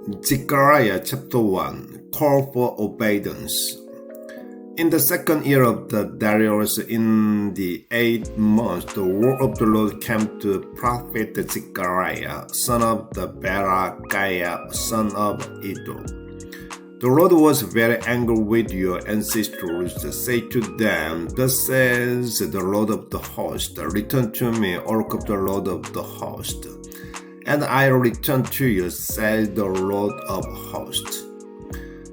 Zechariah chapter 1, Call for Obedience. In the second year of the Darius, in the 8th month, the word of the Lord came to prophet Zechariah, son of the Berechiah, son of Iddo. The Lord was very angry with your ancestors. Say to them, Thus says the Lord of the host, Return to me, ark of the Lord of the host. And I return to you, says the Lord of hosts.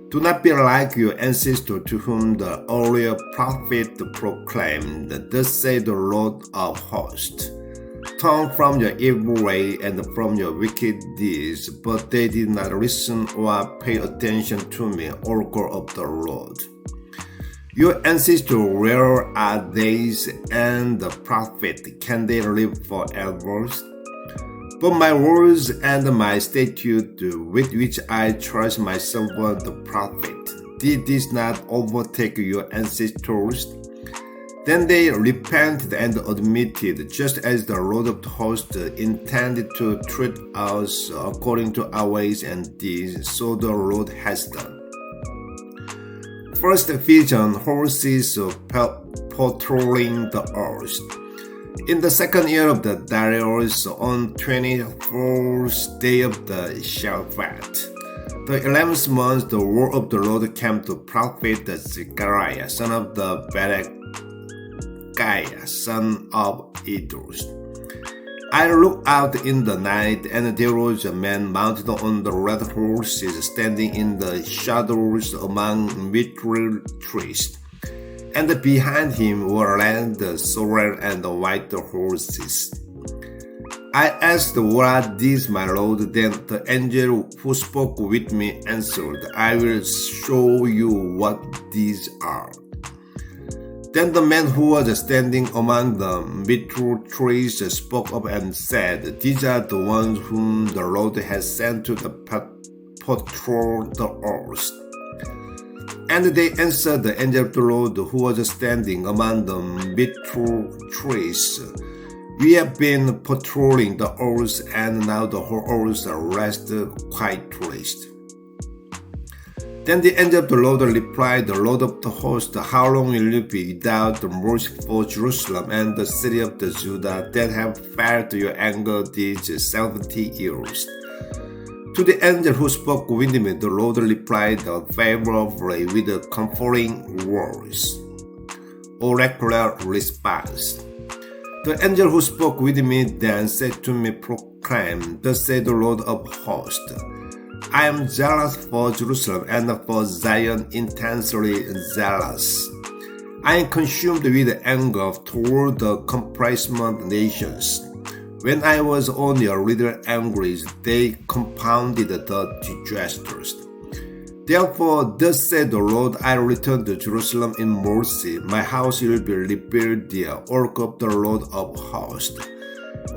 Do not be like your ancestor to whom the earlier prophet proclaimed, Thus says the Lord of hosts. Turn from your evil way and from your wicked deeds, but they did not listen or pay attention to me, oracle of the Lord. Your ancestors, where are they, and the prophet, can they live forever? But my words and my statute with which I trust my servant the prophet, did this not overtake your ancestors? Then they repented and admitted, just as the Lord of hosts intended to treat us according to our ways and deeds, so the Lord has done. First vision, horses patrolling the earth. In the second year of the Darius, on 24th day of the Shabbat, the 11th month, the word of the Lord came to prophet Zechariah, son of the Berechiah, son of Iddo. I looked out in the night, and there was a man mounted on the red horses, standing in the shadows among myrtle trees. And behind him were land, sorrel, and white horses. I asked, What are these, my Lord? Then the angel who spoke with me answered, I will show you what these are. Then the man who was standing among the myrtle trees spoke up and said, These are the ones whom the Lord has sent to patrol the earth. And they answered the angel of the Lord who was standing among the myrtle trees, We have been patrolling the earth, and now the whole earth rests quietly. Then the angel of the Lord replied, The Lord of the host, how long will you be without the mercy for Jerusalem and the city of the Judah that have felt your anger these 70 years? To the angel who spoke with me, the Lord replied favorably with comforting words. Oracular response. The angel who spoke with me then said to me, Proclaim, thus says the Lord of hosts, I am jealous for Jerusalem and for Zion, intensely jealous. I am consumed with anger toward the complacent nations. When I was only a little angry, they compounded the disasters. Therefore, thus said the Lord, I return to Jerusalem in mercy. My house will be rebuilt there, ark of the Lord of hosts.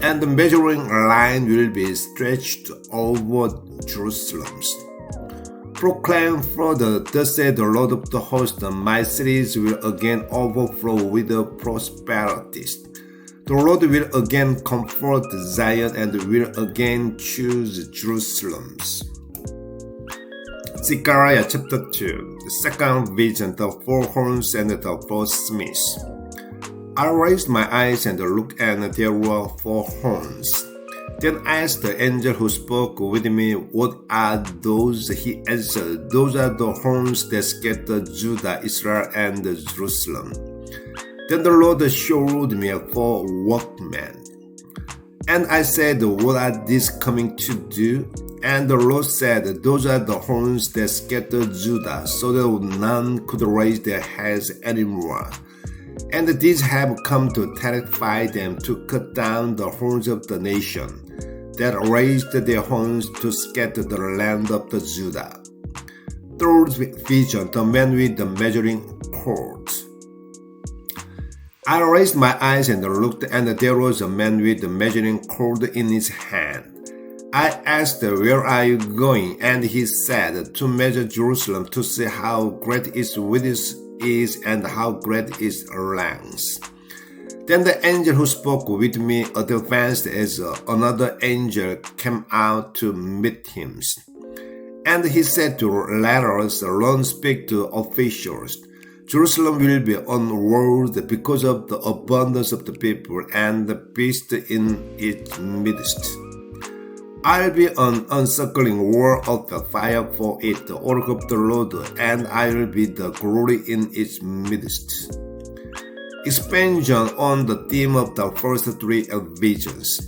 And the measuring line will be stretched over Jerusalem. Proclaim further, thus said the Lord of the hosts, my cities will again overflow with prosperity. The Lord will again comfort Zion and will again choose Jerusalem. Zechariah chapter 2, the second vision, the four horns and the four smiths. I raised my eyes and looked, and there were four horns. Then I asked the angel who spoke with me, What are those? He answered, Those are the horns that scattered Judah, Israel, and Jerusalem. Then the Lord showed me four workmen. And I said, What are these coming to do? And the Lord said, Those are the horns that scattered Judah, so that none could raise their heads anymore. And these have come to terrify them, to cut down the horns of the nation that raised their horns to scatter the land of the Judah. Third vision, the man with the measuring cord. I raised my eyes and looked, and there was a man with the measuring cord in his hand. I asked, Where are you going? And he said, To measure Jerusalem, to see how great its width is and how great its length. Then the angel who spoke with me advanced as another angel came out to meet him. And he said to let us run speak to officials. Jerusalem will be unwalled because of the abundance of the people and the beast in its midst. I'll be an encircling wall of the fire for it, the oracle of the Lord, and I'll be the glory in its midst. Expansion on the theme of the first three visions.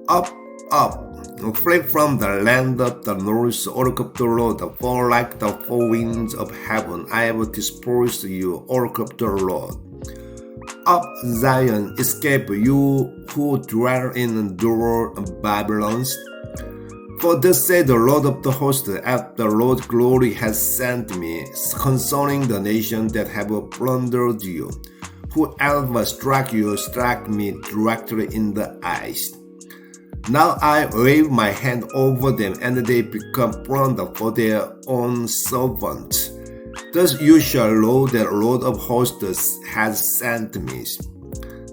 Up, up, flee from the land of the north, oracle of the Lord, for like the four winds of heaven, I have dispersed you, oracle of the Lord. Up, Zion, escape, you who dwell in Dor Babylons. For thus said the Lord of the hosts, after the Lord's glory has sent me, concerning the nations that have plundered you. Whoever struck you struck me directly in the eyes. Now I wave my hand over them, and they become plunder for their own servants. Thus you shall know that the Lord of hosts has sent me.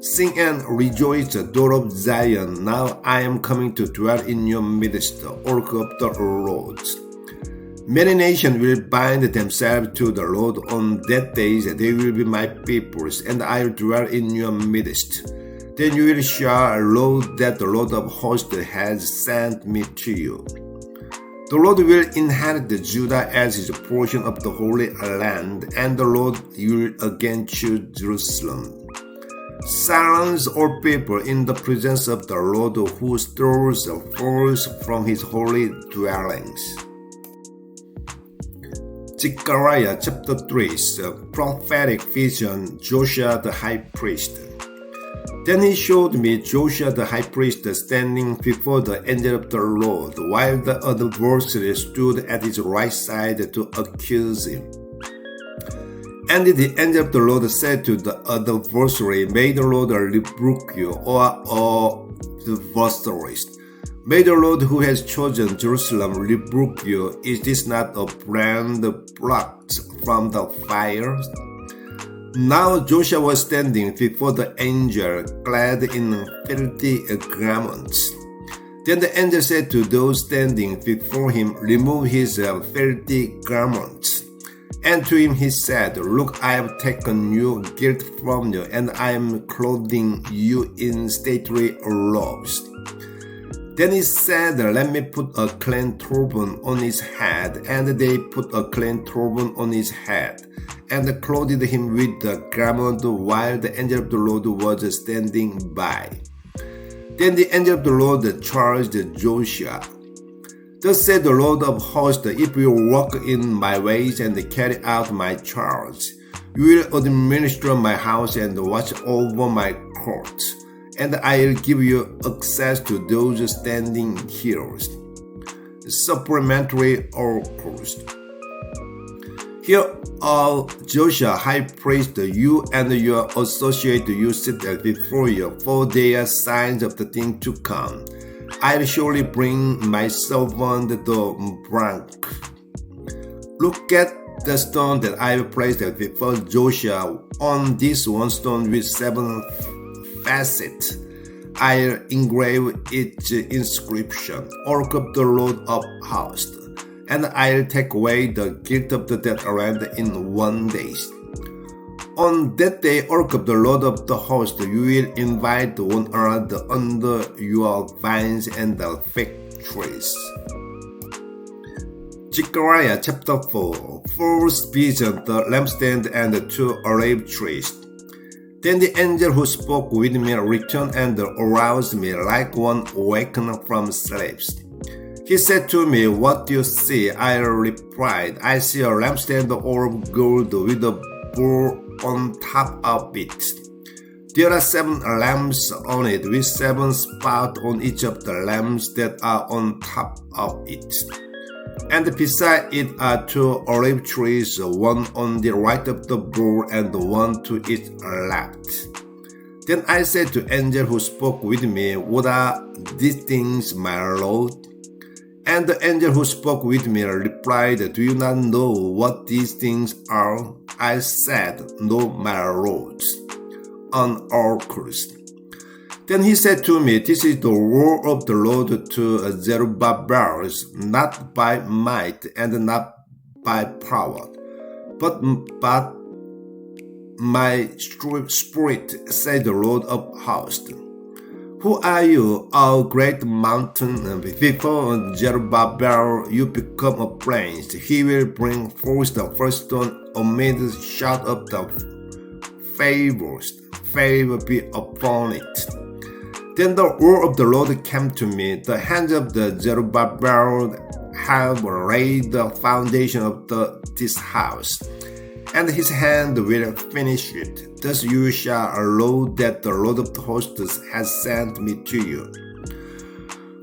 Sing and rejoice, daughter of Zion. Now I am coming to dwell in your midst, oracle of the Lord. Many nations will bind themselves to the Lord on that day. They will be my peoples, and I will dwell in your midst. Then you will shall know that the Lord of hosts has sent me to you. The Lord will inherit Judah as his portion of the Holy Land, and the Lord will again choose Jerusalem. Silence all people in the presence of the Lord who stirs forth from his holy dwellings. Zechariah chapter 3, prophetic vision, Joshua the high priest. Then he showed me Joshua the high priest standing before the angel of the Lord, while the adversary stood at his right side to accuse him. And the angel of the Lord said to the adversary, May the Lord rebuke you, or adversaries. May the Lord who has chosen Jerusalem rebuke you. Is this not a brand plucked from the fire? Now Joshua was standing before the angel, clad in filthy garments. Then the angel said to those standing before him, Remove his filthy garments. And to him he said, Look, I have taken your guilt from you, and I am clothing you in stately robes. Then he said, Let me put a clean turban on his head. And they put a clean turban on his head, and clothed him with the garment, while the angel of the Lord was standing by. Then the angel of the Lord charged Joshua. Thus said the Lord of hosts, If you walk in my ways and carry out my charge, you will administer my house and watch over my courts, and I will give you access to those standing here. Supplementary oracles. Here are Joshua, high priest, you and your associates you sit before you, for they are signs of the thing to come. I'll surely bring my servant the brink. Look at the stone that I have placed before Joshua. On this one stone with 7 facets, I'll engrave its inscription, Oracle of the Lord of hosts, and I'll take away the guilt of the dead land in 1 day. On that day, Oracle of the Lord of the hosts, you will invite one another under your vines and the fig trees. Zechariah chapter 4, first vision, the lampstand and the 2 olive trees. Then the angel who spoke with me returned and aroused me like one awakened from sleep. He said to me, What do you see? I replied, I see a lampstand of gold with a bowl on top of it. There are 7 lamps on it, with 7 spots on each of the lamps that are on top of it. And beside it are 2 olive trees, one on the right of the bowl and one to its left. Then I said to the angel who spoke with me, What are these things, my Lord? And the angel who spoke with me replied, Do you not know what these things are? I said, No, my Lord. On oracles. Then he said to me, "This is the word of the Lord to Zerubbabel, not by might and not by power, but my spirit, said the Lord of hosts. Who are you, O great mountain? Before Zerubbabel you become a plain. He will bring forth the first stone amid the shout of the favor be upon it." Then the word of the Lord came to me, "The hands of the Zerubbabel have laid the foundation of this house, and his hand will finish it. Thus you shall know that the Lord of hosts has sent me to you.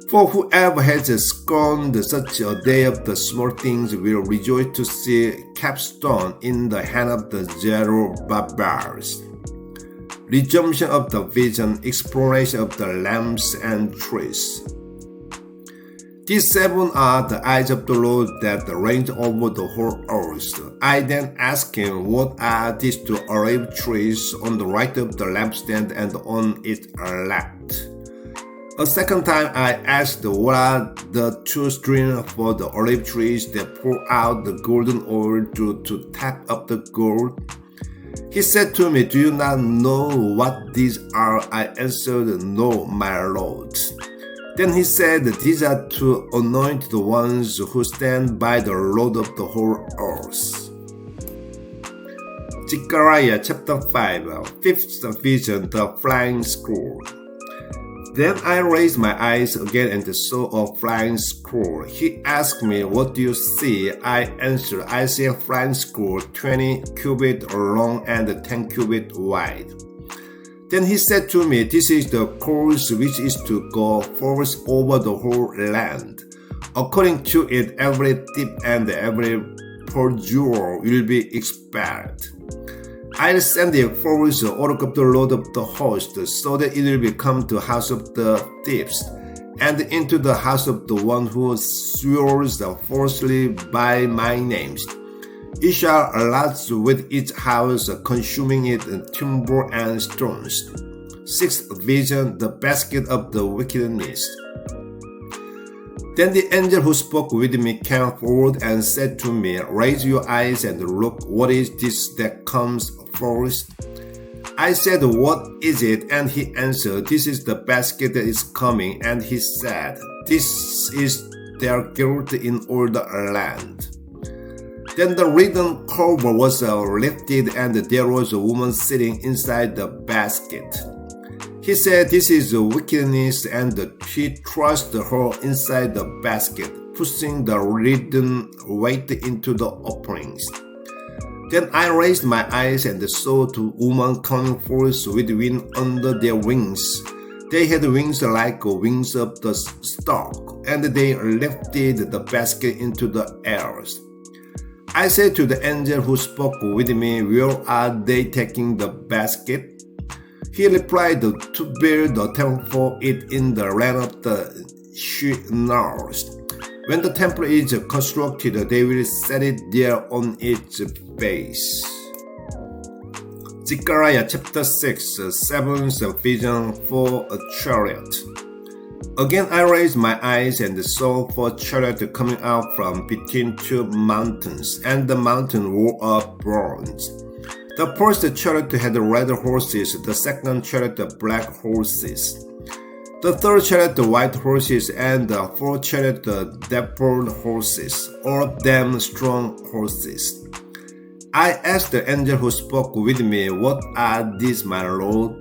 For whoever has scorned such a day of the small things will rejoice to see capstone in the hand of the Zerubbabels." Resumption of the vision, exploration of the lamps and trees. These seven are the eyes of the Lord that range over the whole earth. I then asked him, "What are these two olive trees on the right of the lampstand and on its left?" A second time I asked, "What are the two streams for the olive trees that pour out the golden oil to tap up the gold?" He said to me, "Do you not know what these are?" I answered, "No, my Lord." Then he said, "These are to anoint the ones who stand by the Lord of the whole earth." Zechariah chapter 5, fifth vision, the flying scroll. Then I raised my eyes again and saw a flying scroll. He asked me, "What do you see?" I answered, "I see a flying scroll 20 cubits long and 10 cubits wide." Then he said to me, "This is the course which is to go forth over the whole land. According to it, every thief and every perjurer will be expelled. I'll send it forth the oracle of the Lord of the hosts, so that it will become the house of the thieves, and into the house of the one who swears falsely by my name. It shall lodge with its house, consuming it in timber and stones." Sixth vision, the basket of the wickedness. Then the angel who spoke with me came forward and said to me, "Raise your eyes and look. What is this that comes forth?" I said, "What is it?" And he answered, "This is the basket that is coming." And he said, "This is their guilt in all the land." Then the wooden cover was lifted, and there was a woman sitting inside the basket. He said, "This is wickedness," and he thrust her inside the basket, pushing the wooden weight into the openings. Then I raised my eyes and saw two women coming forth with wind under their wings. They had wings like wings of the stork, and they lifted the basket into the air. I said to the angel who spoke with me, "Where are they taking the basket?" He replied, "To build a temple for it in the land of the Shinar. When the temple is constructed, they will set it there on its base." Zechariah chapter 6, seventh vision for a chariot. Again I raised my eyes and saw a chariot coming out from between two mountains, and the mountain were of bronze. The first chariot had red horses, the second chariot black horses, the third chariot white horses, and the fourth chariot dappled horses, all of them strong horses. I asked the angel who spoke with me, "What are these, my Lord?"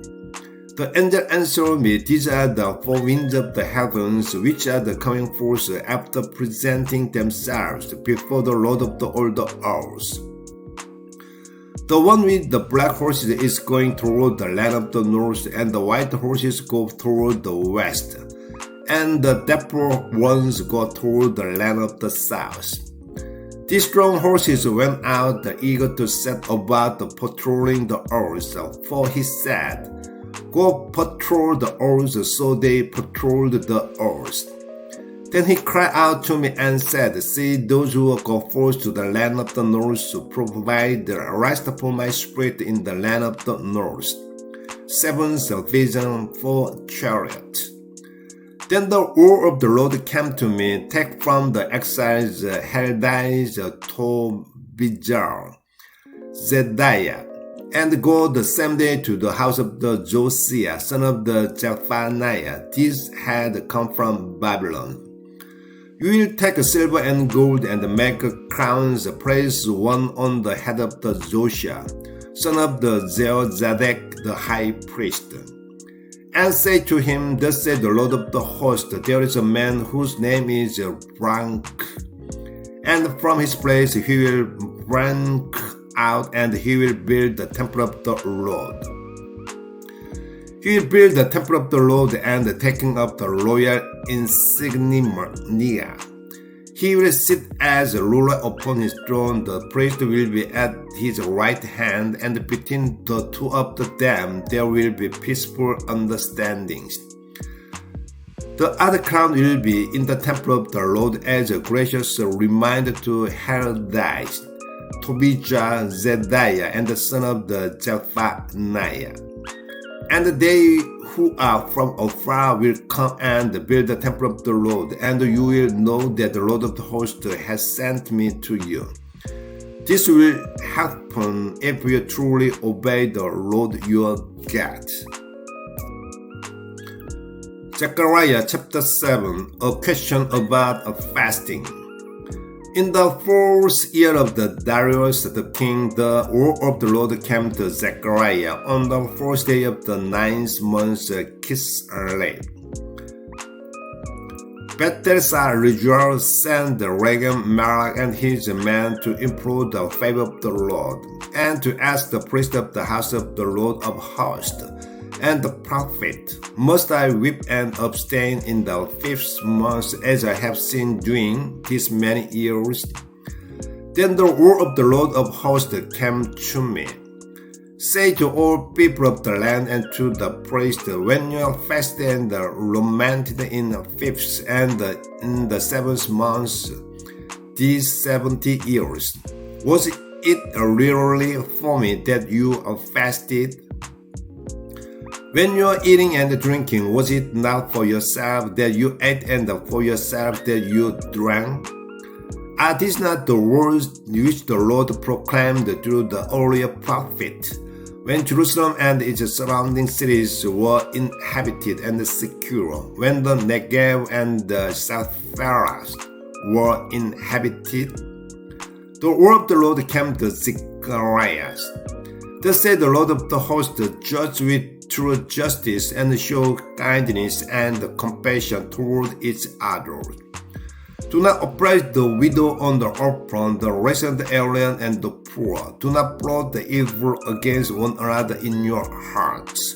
The angel answered me, "These are the four winds of the heavens, which are the coming forth after presenting themselves before the Lord of all the earth. The one with the black horses is going toward the land of the north, and the white horses go toward the west, and the dappled ones go toward the land of the south." These strong horses went out eager to set about patrolling the earth, for he said, "Go patrol the earth." So they patrolled the earth. Then he cried out to me and said, "See, those who go forth to the land of the north provide the rest for my spirit in the land of the north. seventh vision for chariot. Then the word of the Lord came to me, take from the exiles Heldiah, Tobijah, Zechariah, and go the same day to the house of the Josiah, son of the Zephaniah. These had come from Babylon. You will take silver and gold and make crowns, place one on the head of the Joshua, son of the Jehozadak, the high priest. And say to him, thus said the Lord of the host, there is a man whose name is Branch, and from his place he will branch out, and he will build the temple of the Lord. He will build the temple of the Lord and the taking of the royal insignia. He will sit as a ruler upon his throne. The priest will be at his right hand, and between the two of them there will be peaceful understandings. The other crown will be in the temple of the Lord as a gracious reminder to Heldiah, Tobijah, Zechariah, and the son of the Zephaniah. And they who are from afar will come and build the temple of the Lord, and you will know that the Lord of the hosts has sent me to you. This will happen if you truly obey the Lord your God. Zechariah chapter 7, a question about fasting. In the fourth year of the Darius the king, the word of the Lord came to Zechariah on the first day of the ninth month, Kislev. Belshazzar sent Regem, Malach, and his men to implore the favor of the Lord, and to ask the priest of the house of the Lord of hosts, and the prophet, must I weep and abstain in the fifth month, as I have seen doing these many years? Then the word of the Lord of hosts came to me. Say to all people of the land and to the priest, when you fast and lamented in the fifth and in the seventh month, these 70 years, was it really for me that you fasted? When you are eating and drinking, was it not for yourself that you ate and for yourself that you drank? Are these not the words which the Lord proclaimed through the earlier prophet, when Jerusalem and its surrounding cities were inhabited and secure, when the Negev and the Sapphires were inhabited? The word of the Lord came to Zechariah. Thus said the Lord of the hosts, judge with true justice and show kindness and compassion toward each other. Do not oppress the widow and the orphan, the resident alien and the poor. Do not plot the evil against one another in your hearts.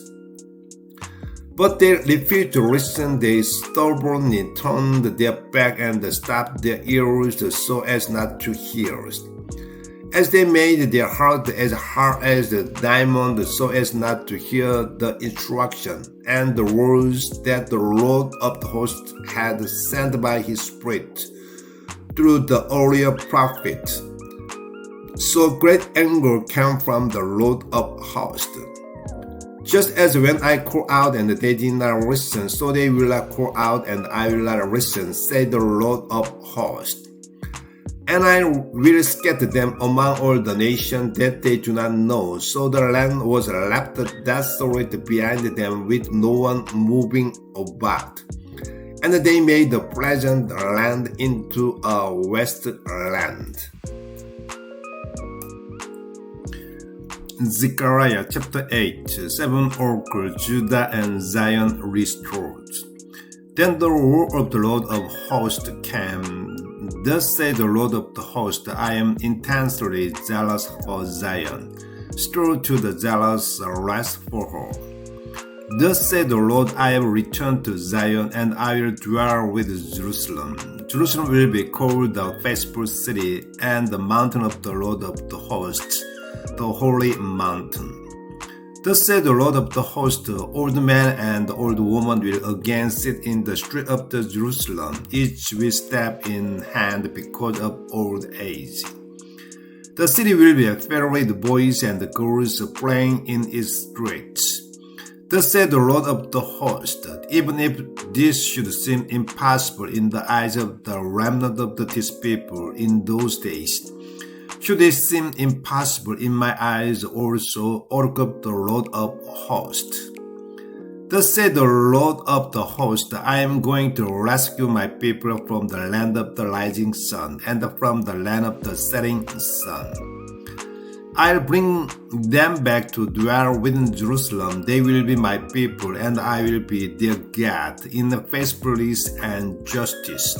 But they refused to listen. They stubbornly turned their back and stopped their ears so as not to hear. As they made their heart as hard as the diamond so as not to hear the instruction and the words that the Lord of the hosts had sent by his Spirit through the earlier prophet. So great anger came from the Lord of hosts. Just as when I call out and they did not listen, so they will not call out and I will not listen, said the Lord of hosts. And I will scatter them among all the nations that they do not know. So the land was left desolate behind them with no one moving about. And they made the pleasant land into a wasteland. Zechariah chapter 8, 7 Oracle, Judah and Zion restored. Then the word of the Lord of hosts came. Thus said the Lord of the hosts, I am intensely jealous for Zion, still to the jealous rest for her. Thus said the Lord, I have returned to Zion, and I will dwell with Jerusalem. Jerusalem will be called the faithful city, and the mountain of the Lord of the hosts, the holy mountain. Thus said the Lord of the hosts, old man and old woman will again sit in the street of the Jerusalem, each with staff in hand because of old age. The city will be filled with boys and girls playing in its streets. Thus said the Lord of the host, even if this should seem impossible in the eyes of the remnant of this people in those days, should it seem impossible in my eyes also, ark of the Lord of hosts? Thus said the Lord of the host, I am going to rescue my people from the land of the rising sun and from the land of the setting sun. I'll bring them back to dwell within Jerusalem. They will be my people, and I will be their God in faithfulness and justice.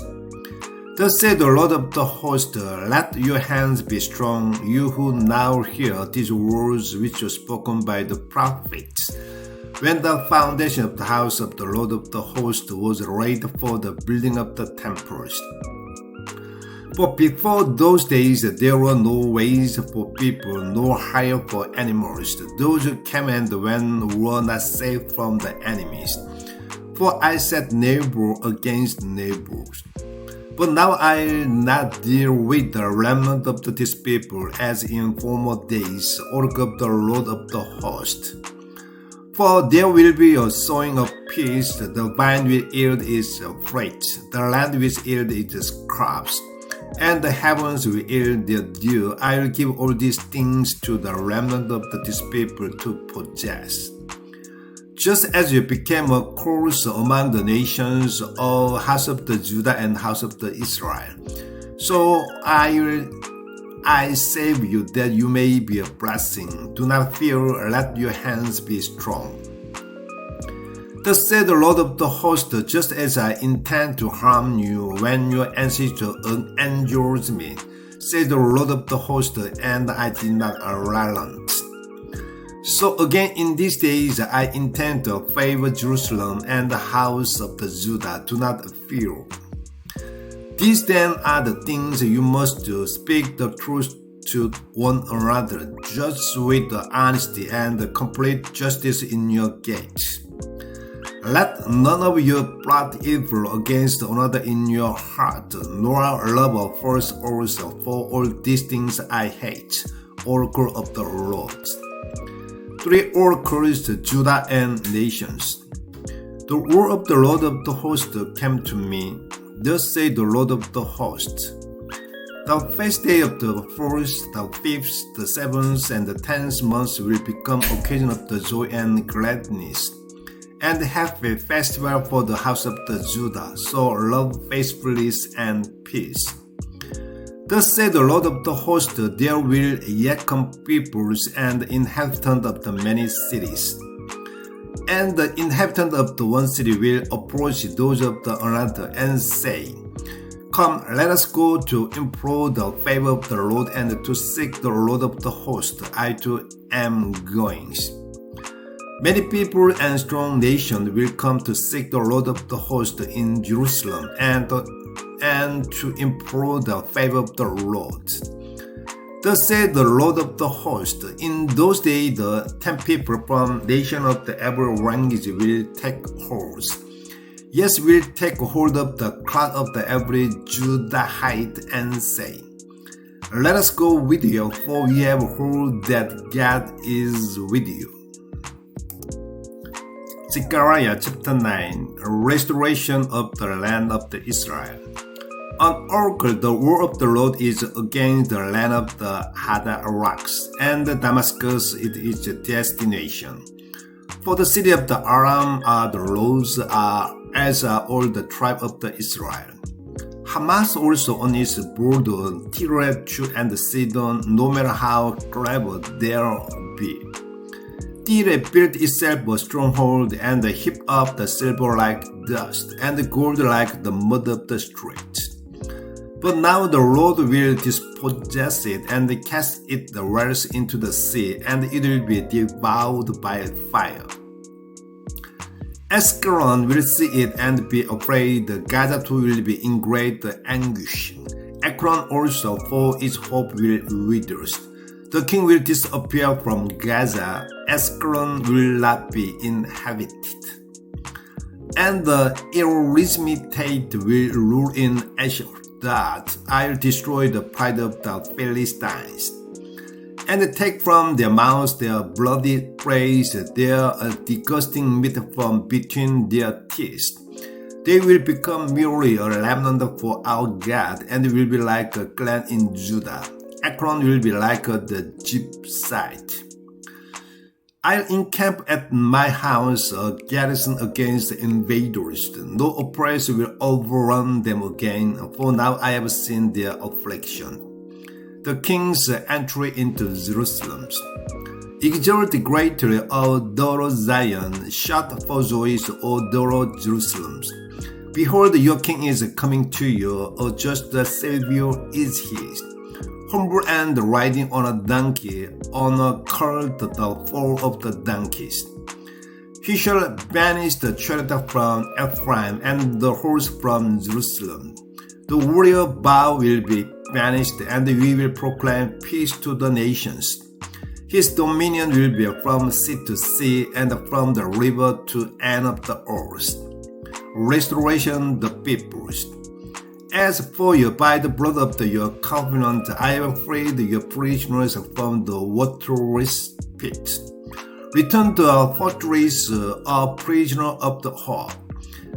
Thus said the Lord of the host, let your hands be strong, you who now hear these words which were spoken by the prophets, when the foundation of the house of the Lord of the host was laid for the building of the temples. For before those days there were no ways for people, nor hire for animals. Those who came and went were not safe from the enemies. For I set neighbor against neighbors. But now I'll not deal with the remnant of this people as in former days, ark of the Lord of the host. For there will be a sowing of peace, the vine will yield its fruit, the land will yield its crops, and the heavens will yield their dew. I will give all these things to the remnant of this people to possess. Just as you became a curse among the nations, O house of the Judah and house of the Israel, so I save you that you may be a blessing. Do not fear, let your hands be strong. Thus said the Lord of the host, just as I intend to harm you when your ancestor injures me, said the Lord of the host, and I did not relent. So again in these days I intend to favor Jerusalem and the house of the Judah. Do not fear. These then are the things you must do. Speak the truth to one another, judge with honesty and complete justice in your gates. Let none of you plot evil against another in your heart, nor love a false oath, for all these things I hate. Oracle of the Lord. 3 oracles to Judah and nations. The word of the Lord of the host came to me. Thus said the Lord of the hosts, the feast day of the 1st, the 5th, the 7th, and the 10th month will become occasion of the joy and gladness, and have a festival for the house of the Judah, so love faithfulness and peace. Thus said the Lord of the host, there will yet come peoples and inhabitants of the many cities. And the inhabitant of the one city will approach those of the another and say, come, let us go to implore the favor of the Lord and to seek the Lord of the host. I too am going. Many people and strong nations will come to seek the Lord of the host in Jerusalem and to implore the favor of the Lord. Thus said the Lord of the host, in those days the 10 people from nations of the every language will take hold. Yes, will take hold of the cloth of the every Judahite and say, let us go with you, for we have heard that God is with you. Zechariah chapter 9, Restoration of the land of the Israel. On oracle, the word of the Lord is against the land of the Hadar rocks, and Damascus is its destination. For the city of the Aram are the roads, as are all the tribe of the Israel. Hamas also on its border, Tyre and Sidon, no matter how clever there be. Tyre built itself a stronghold and heaped up the silver like dust, and the gold like the mud of the street. But now the Lord will dispossess it and cast its wealth into the sea, and it will be devoured by fire. Ascalon will see it and be afraid. Gaza too will be in great anguish. Ekron also, for its hope will wither. The king will disappear from Gaza. Ascalon will not be inhabited. And the Elizamite will rule in Asher. That I'll destroy the pride of the Philistines. and take from their mouths their bloody praise, their disgusting meat from between their teeth. They will become merely a remnant for our God, and will be like a clan in Judah. Ekron will be like the Jebusite. I'll encamp at my house a garrison against invaders. No oppressor will overrun them again, for now I have seen their affliction. The king's entry into Jerusalem. Exult greatly, O daughter Zion, shout for joy, O daughter Jerusalem. Behold, your king is coming to you, a just Savior is he. Humble and riding on a donkey, on a colt, the foal of the donkeys. He shall banish the chariot from Ephraim and the horse from Jerusalem. The warrior bow will be banished, and we will proclaim peace to the nations. His dominion will be from sea to sea, and from the river to end of the earth. Restoration the peoples. As for you, by the blood of your covenant, I have freed your prisoners from the waterless pit. Return to our fortress, a prisoner of the heart.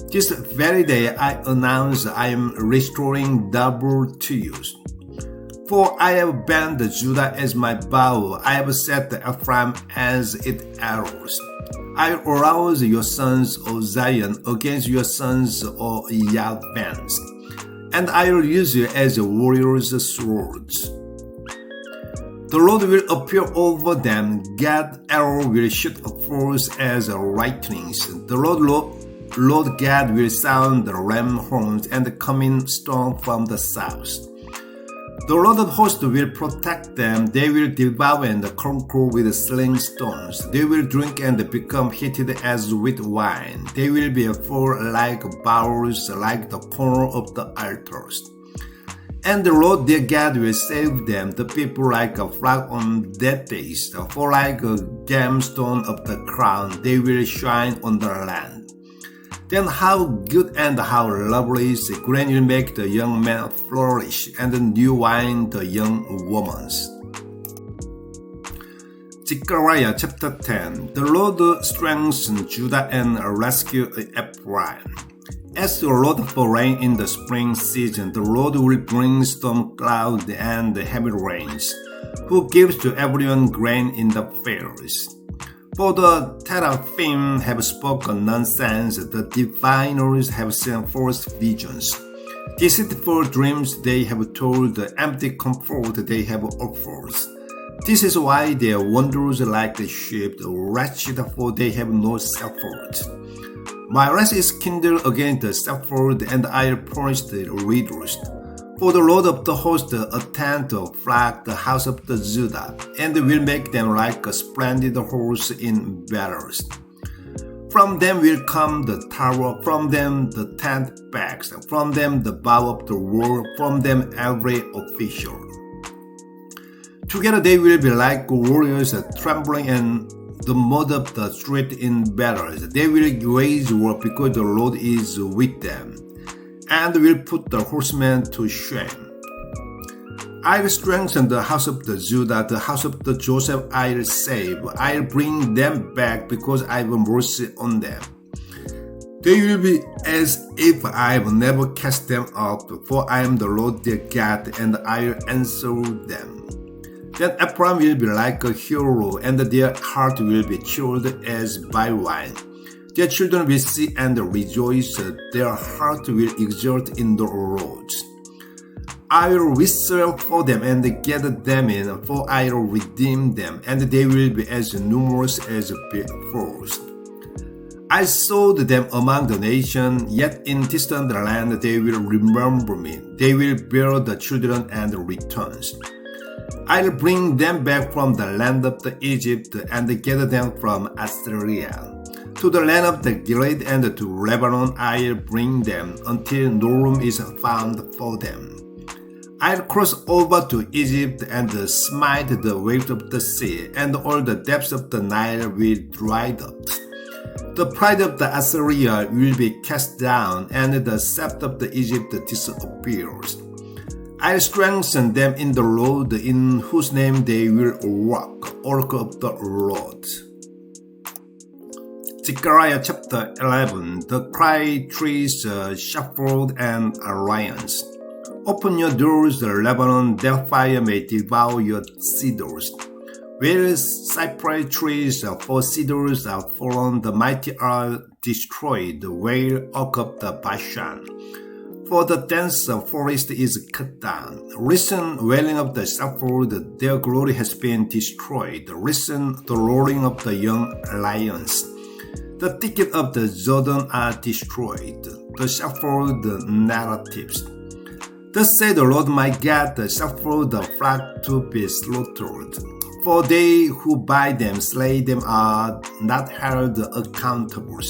This very day I announce I am restoring double to you. For I have bent Judah as my bow, I have set Ephraim as its arrows. I arouse your sons, O Zion, against your sons, O Yavans, and I will use you as a warrior's swords. The Lord will appear over them, God's arrow will shoot forth as lightnings. The Lord God will sound the ram horns and come in storm from the south. The Lord of hosts will protect them. They will devour and conquer with sling stones. They will drink and become heated as with wine. They will be full like bowls, like the corner of the altars. And the Lord their God will save them, the people like a flock on that day. For like a gemstone of the crown, they will shine on the land. Then how good and how lovely is grain will make the young man flourish, and the new wine the young woman's. Zechariah chapter 10. The Lord strengthens Judah and rescues Ephraim. As the Lord for rain in the spring season, the Lord will bring storm clouds and heavy rains, who gives to everyone grain in the fields. For the teraphim have spoken nonsense, the diviners have sent false visions. Deceitful dreams they have told, empty comfort they have offered. This is why their wanderers like sheep, wretched, for they have no shepherd. My wrath is kindled against the shepherd, and I will punish the readers. For the Lord of the hosts attend to flock the house of the Judah, and will make them like a splendid horse in battles. From them will come the tower, from them the tent pegs, from them the bow of the wall, from them every official. Together they will be like warriors trembling in the mud of the street in battles. They will wage war because the Lord is with them, and will put the horsemen to shame. I will strengthen the house of the Judah, the house of the Joseph I will save. I will bring them back because I have mercy on them. They will be as if I have never cast them out, for I am the Lord their God, and I will answer them. Then Ephraim will be like a hero, and their heart will be chilled as by wine. Their children will see and rejoice, their heart will exult in the roads. I will whistle for them and gather them in, for I will redeem them, and they will be as numerous as before. I sowed them among the nations, yet in distant land they will remember me. They will bear the children and return. I will bring them back from the land of Egypt and gather them from Assyria. To the land of the Gilead and to Lebanon I'll bring them, until no room is found for them. I'll cross over to Egypt and smite the waves of the sea, and all the depths of the Nile will dry up. The pride of the Assyria will be cast down, and the scepter of the Egypt disappears. I'll strengthen them in the Lord, in whose name they will walk, oracle of the Lord. Zechariah chapter 11, the cry trees, shepherd and lions. Open your doors, Lebanon, that fire may devour your cedars. Where cypress trees for cedars are fallen, the mighty are destroyed, the wail oak of the Bashan. For the dense forest is cut down. Listen, wailing of the shepherd, their glory has been destroyed. Listen, the roaring of the young lions. The thicket of the Jordan are destroyed. The shepherd narratives. Thus said the Lord my God, the shepherd, the flock to be slaughtered. For they who buy them, slay them, are not held accountable.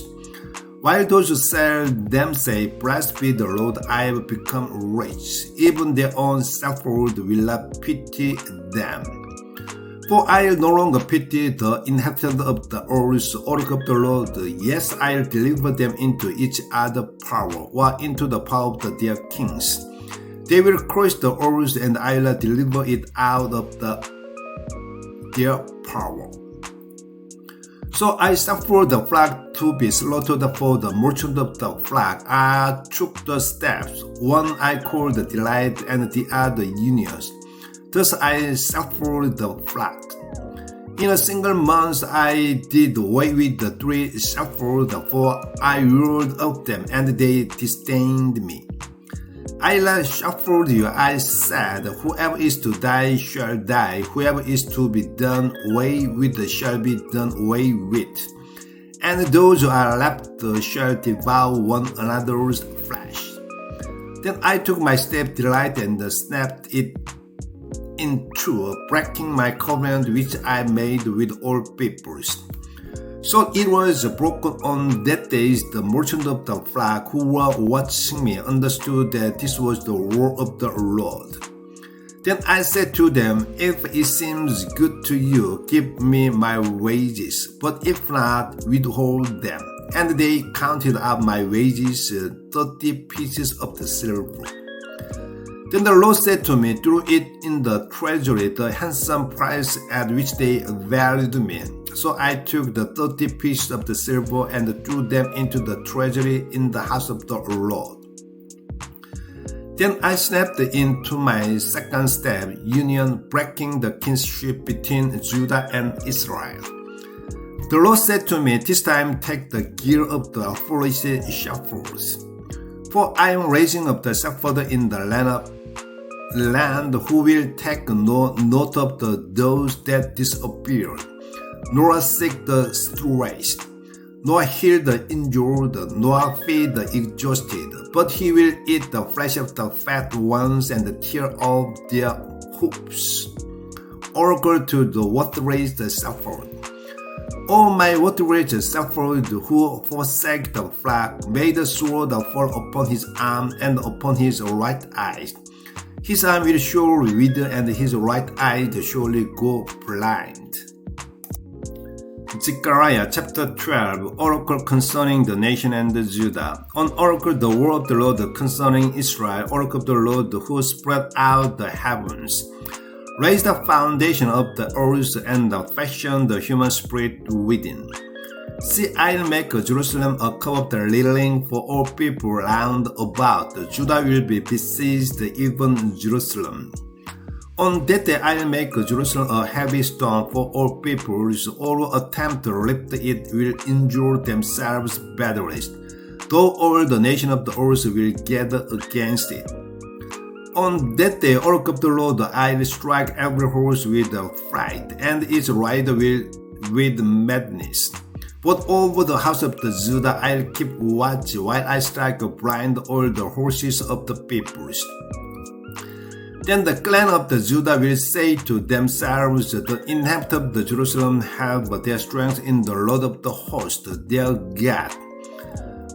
While those who sell them say, blessed be the Lord, I have become rich. Even their own shepherd will not pity them. For I'll no longer pity the inhabitants of the earth, oracle of the Lord. Yes, I'll deliver them into each other's power, or into the power of their kings. They will crush the earth, and I'll deliver it out of their power. So I suffered the flock to be slaughtered for the merchant of the flock. I took the steps, one I called delight and the other unions. Thus I suffered the flock. In a single month I did away with the 3 shepherds, for I ruled of them, and they disdained me. I shepherd you, I said, whoever is to die shall die, whoever is to be done away with shall be done away with. And those who are left shall devour one another's flesh. Then I took my step delight and snapped it in two, breaking my covenant which I made with all peoples. So it was broken on that day. The merchant of the flock who were watching me understood that this was the word of the Lord. Then I said to them, if it seems good to you, give me my wages, but if not, withhold them. And they counted up my wages, 30 pieces of the silver. Then the Lord said to me, throw it in the treasury, the handsome price at which they valued me. So I took the 30 pieces of the silver and threw them into the treasury in the house of the Lord. Then I snapped into my second step, union, breaking the kinship between Judah and Israel. The Lord said to me, this time take the gear of the foolish shepherds. For I am raising up the shepherd in the land who will take no note of those that disappeared, nor seek the strays, nor heal the injured, nor feed the exhausted, but he will eat the flesh of the fat ones and tear off their hooves. Oracle to the water-raised shepherd. O my water-raised shepherd, who forsake the flock, may the sword fall upon his arm and upon his right eye. His arm will surely wither, and his right eye surely go blind. Zechariah chapter 12, oracle concerning the nation and Judah. On oracle the word of the Lord concerning Israel, oracle of the Lord who spread out the heavens, raised the foundation of the earth, and fashioned the human spirit within. See, I'll make Jerusalem a cup of the littling for all people round about. Judah will be besieged, even Jerusalem. On that day I'll make Jerusalem a heavy stone for all peoples. All who attempt to lift it will injure themselves badly, though all the nations of the earth will gather against it. On that day, oracle of the Lord, I'll strike every horse with fright, and its rider with madness. But over the house of the Judah I'll keep watch, while I strike blind all the horses of the peoples. Then the clan of the Judah will say to themselves, the inhabitants of the Jerusalem have their strength in the Lord of the host, their God.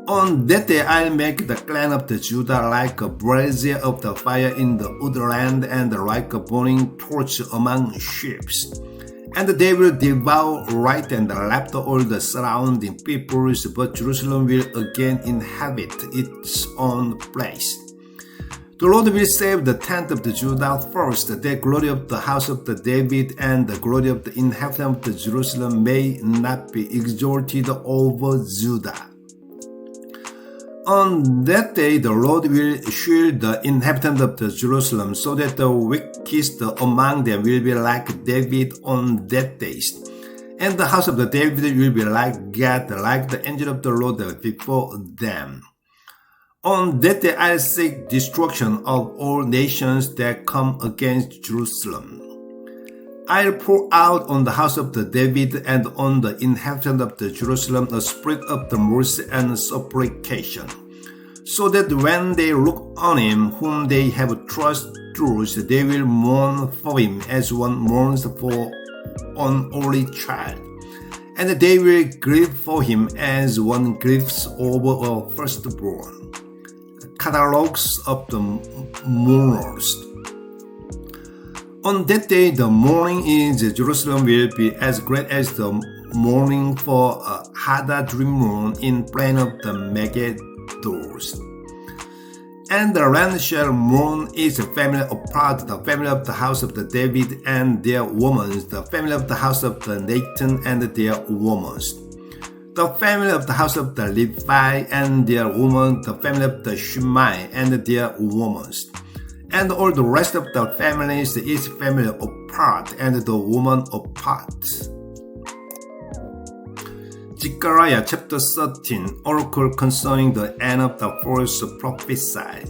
On that day I'll make the clan of the Judah like a brazier of the fire in the woodland, and like a burning torch among ships. And they will devour right and left all the surrounding peoples, but Jerusalem will again inhabit its own place. The Lord will save the tent of the Judah first, the glory of the house of the David and the glory of the inhabitants of the Jerusalem may not be exalted over Judah. On that day, the Lord will shield the inhabitants of the Jerusalem, so that the weakest among them will be like David on that day. And the house of the David will be like God, like the angel of the Lord before them. On that day I'll seek destruction of all nations that come against Jerusalem. I'll pour out on the house of the David and on the inhabitants of the Jerusalem a spirit of the mercy and supplication, so that when they look on him whom they have trusted through, they will mourn for him as one mourns for an only child, and they will grieve for him as one grieves over a firstborn. Catalogs of the mourners. On that day, the mourning in Jerusalem will be as great as the mourning for Hadadrimmon in plain of the Megiddos. And the land shall mourn its family apart, the family of the house of the David and their women, the family of the house of the Nathan and their women, the family of the house of the Levi and their women, the family of the Shimei and their women, and all the rest of the families, each family apart, and the woman apart. Zechariah chapter 13, oracle concerning the end of the false prophesy.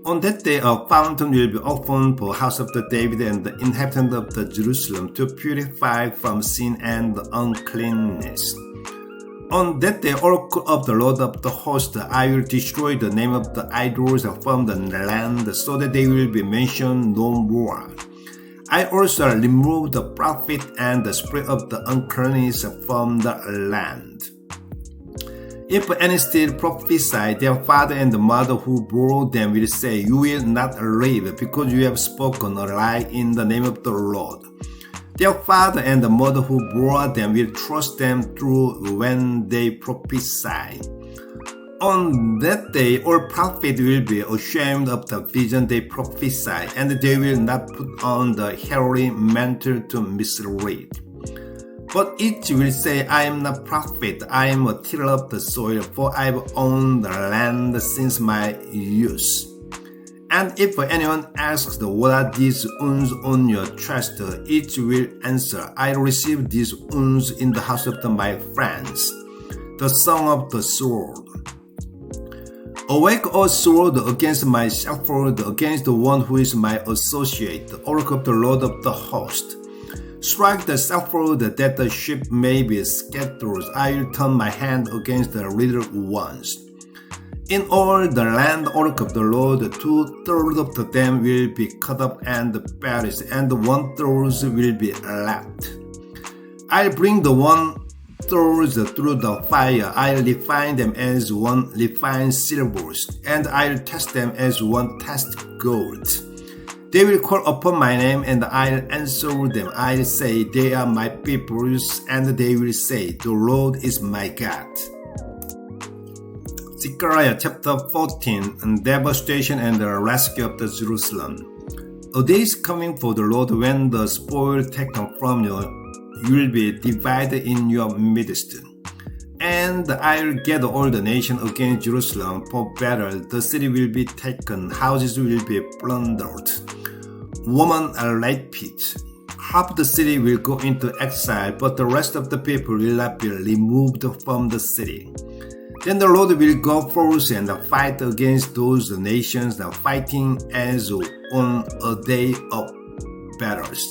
On that day a fountain will be opened for the house of the David and the inhabitants of the Jerusalem to purify from sin and uncleanness. On that day, oracle of the Lord of the host, I will destroy the name of the idols from the land, so that they will be mentioned no more. I also remove the prophet and the spirit of the uncleanness from the land. If any still prophesy, their father and the mother who bore them will say, "You will not live, because you have spoken a lie in the name of the Lord." Their father and the mother who bore them will trust them through when they prophesy. On that day, all prophets will be ashamed of the vision they prophesy, and they will not put on the hairy mantle to mislead. But each will say, "I am not prophet, I am a tiller of the soil, for I have owned the land since my youth." And if anyone asks, "What are these wounds on your chest?" each will answer, "I received these wounds in the house of my friends, the son of the sword. Awake, O sword, against my shepherd, against the one who is my associate, the oracle of the Lord of the host. Strike the shepherd that the sheep may be scattered. I will turn my hand against the little ones. In all the land, oracle of the Lord, 2/3 of them will be cut up and perish, and 1/3 will be left. I'll bring the 1/3 through the fire. I'll refine them as one refines silver, and I'll test them as one tests gold. They will call upon my name, and I'll answer them. I'll say, "They are my peoples," and they will say, "The Lord is my God." Zechariah chapter 14, devastation and the rescue of the Jerusalem. A day is coming for the Lord when the spoil taken from you will be divided in your midst. And I will gather all the nations against Jerusalem for battle. The city will be taken, houses will be plundered, women are raped. Half the city will go into exile, but the rest of the people will not be removed from the city. Then the Lord will go forth and fight against those nations, fighting as on a day of battles.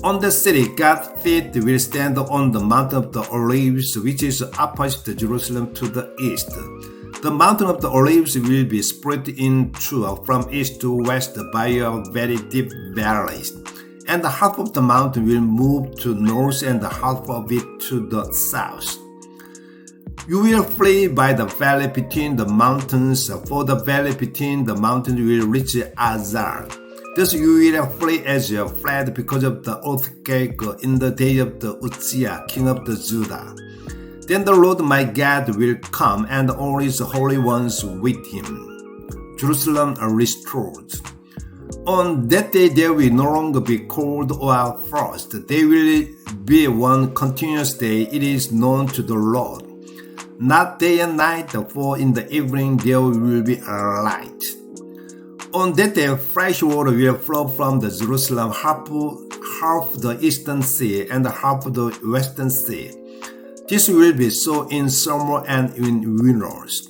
On the city, God's feet will stand on the mountain of the Olives, which is opposite Jerusalem to the east. The mountain of the Olives will be split in two from east to west by a very deep valley, and half of the mountain will move to north and half of it to the south. You will flee by the valley between the mountains, for the valley between the mountains will reach Azar. Thus you will flee as you fled because of the earthquake in the day of the Uzziah, king of the Judah. Then the Lord my God will come, and all his holy ones with him. Jerusalem restored. On that day they will no longer be cold or frost. They will be one continuous day. It is known to the Lord. Not day and night, for in the evening there will be a light. On that day fresh water will flow from the Jerusalem, half the eastern sea and half the western sea. This will be so in summer and in winters.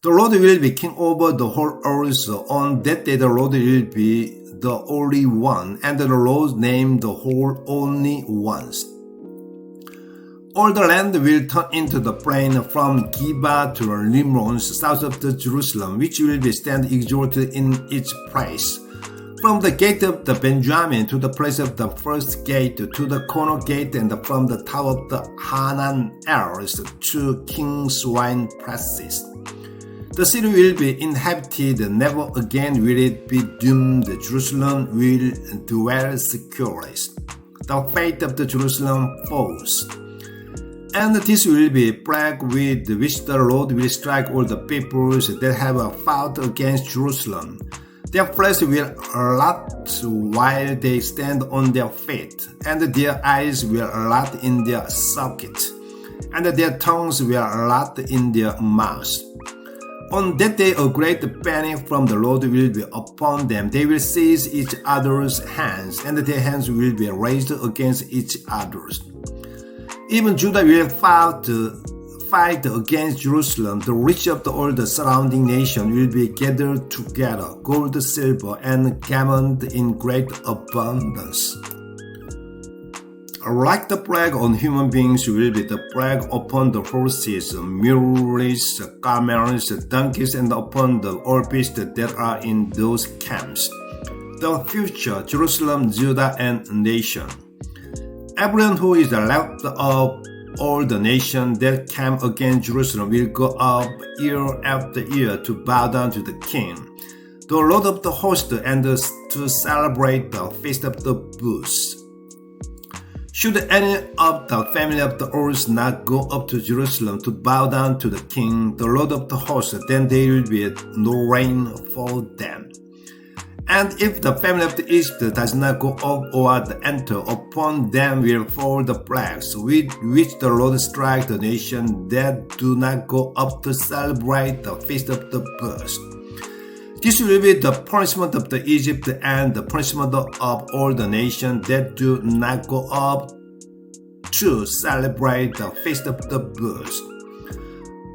The Lord will be king over the whole earth. On that day the Lord will be the only one, and the Lord's name the whole only ones. All the land will turn into the plain from Gibeah to Limron, south of the Jerusalem, which will be stand exalted in its place. From the gate of the Benjamin to the place of the first gate, to the corner gate, and from the top of the Hananels to King's wine presses. The city will be inhabited, never again will it be doomed. Jerusalem will dwell securely. The fate of the Jerusalem falls. And this will be a plague with which the Lord will strike all the peoples that have fought against Jerusalem. Their flesh will rot while they stand on their feet, and their eyes will rot in their socket, and their tongues will rot in their mouths. On that day a great panic from the Lord will be upon them. They will seize each other's hands, and their hands will be raised against each other's. Even Judah will fight against Jerusalem. The rich of all the surrounding nation will be gathered together, gold, silver, and garment in great abundance. Like the plague on human beings will be the plague upon the horses, mules, camels, donkeys, and upon the all beasts that are in those camps. The future Jerusalem, Judah, and nation. Everyone who is left of all the nations that came against Jerusalem will go up year after year to bow down to the King, the Lord of the host, and to celebrate the feast of the booths. Should any of the family of the earth not go up to Jerusalem to bow down to the King, the Lord of the host, then there will be no rain for them. And if the family of the east does not go up or enter, upon them will fall the plagues with which the Lord strikes the nation that do not go up to celebrate the feast of the booths. This will be the punishment of the Egypt and the punishment of all the nations that do not go up to celebrate the feast of the booths.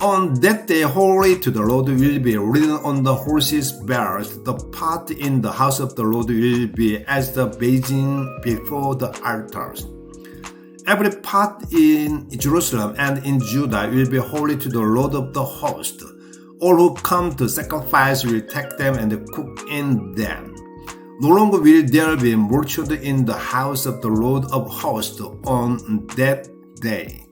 On that day, holy to the Lord will be ridden on the horses' bells. The part in the house of the Lord will be as the basin before the altars. Every part in Jerusalem and in Judah will be holy to the Lord of the host. All who come to sacrifice will take them and cook in them. No longer will there be mortuary in the house of the Lord of hosts on that day.